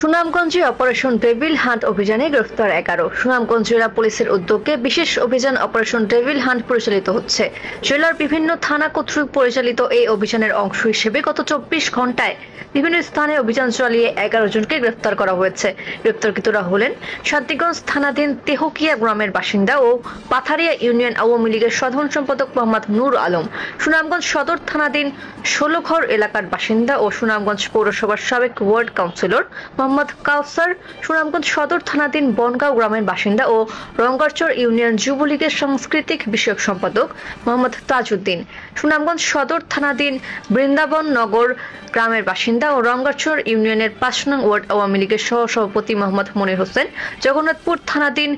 সুনামগঞ্জে operation devil hunt অভিযানে গ্রেফতার 11। সুনামগঞ্জ জেলা পুলিশের উদ্যোগে বিশেষ অভিযান অপারেশন ডেভিল হান্ট পরিচালিত হচ্ছে। জেলার বিভিন্ন থানা কর্তৃক পরিচালিত এই অভিযানের অংশ হিসেবে গত 24 ঘন্টায় বিভিন্ন স্থানে অভিযান চালিয়ে 11 জনকে গ্রেফতার করা হয়েছে। গ্রেফতারকৃতরা হলেন শান্তিগঞ্জ থানাধীন তেহকিয়া গ্রামের বাসিন্দা ও পাথারিয়া ইউনিয়ন আওয়ামী লীগের সাধারণ সম্পাদক মোহাম্মদ নূর আলম, সুনামগঞ্জ সদর থানাধীন ষোলঘর এলাকার বাসিন্দা ও সুনামগঞ্জ পৌরসভার সাবেক ওয়ার্ড কাউন্সিলর মোহাম্মদ কাউসার, সুনামগঞ্জ সদর থানাধীন বনগাঁও গ্রামের বাসিন্দা ও রঙ্গারচর ইউনিয়ন যুবলীগের সাংস্কৃতিক বিষয়ক সম্পাদক মোহাম্মদ তাজউদ্দিন, সুনামগঞ্জ সদর থানাধীন বৃন্দাবন নগর গ্রামের বাসিন্দা ও রঙ্গারচর ইউনিয়নের 5 নং ওয়ার্ড আওয়ামী লীগের সহসভাপতি মোহাম্মদ মনির হোসেন, জগন্নাথপুর থানাধীন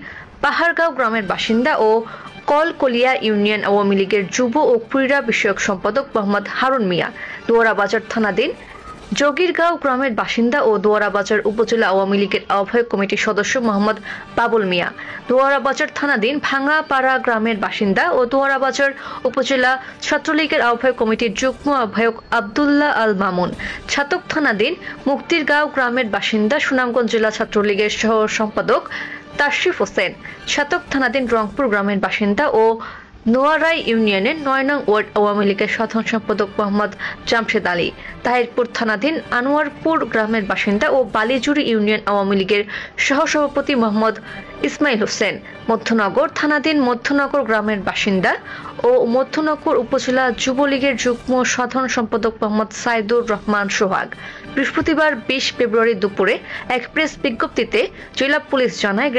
পাহাড়গাঁও গ্রামের বাসিন্দা ও কলকলিয়া ইউনিয়ন আওয়ামী লীগের যুব ও ক্রীড়া বিষয়ক সম্পাদক মোহাম্মদ হারুন মিয়া, দোয়ারাবাজার থানাধীন জগিরগাঁও গ্রামের বাসিন্দা ও দোয়ারাবাজার উপজেলা আওয়ামী লীগের আহ্বায়ক কমিটির সদস্য মোহাম্মদ বাবুল মিয়া, দোয়ারাবাজার থানাধীন ভাঙ্গাপাড়া গ্রামের বাসিন্দা ও দোয়ারাবাজার উপজেলা ছাত্রলীগের আহ্বায়ক কমিটির যুগ্ম আহ্বায়ক আব্দুল্লাহ আল মামুন, ছাতক থানাধীন মুক্তিরগাঁও গ্রামের বাসিন্দা সুনামগঞ্জ জেলা ছাত্রলীগের সহ সম্পাদক তাশরিফ হোসেন, ছাতক থানাধীন রংপুর গ্রামের বাসিন্দা ও নোয়ারাই ইউনিয়নের 9 নং ওয়ার্ড আওয়ামী লীগের সাধারণ সম্পাদক মোহাম্মদ জামশেদ আলী, তাহিরপুর থানাধীন আনোয়ারপুর গ্রামের বাসিন্দা ও বালিজুড়ি ইউনিয়ন আওয়ামী লীগের সহসভাপতি মোহাম্মদ ইসমাইল হোসেন, মধ্যনগর থানাধীন মধ্যনগর গ্রামের বাসিন্দা ও মধ্যনগর উপজেলা যুবলীগের যুগ্ম সাধারণ সম্পাদক মোহাম্মদ সাইদুর রহমান সোহাগ। বৃহস্পতিবার 20 ফেব্রুয়ারি দুপুরে এক প্রেস বিজ্ঞপ্তিতে জেলা পুলিশ জানায়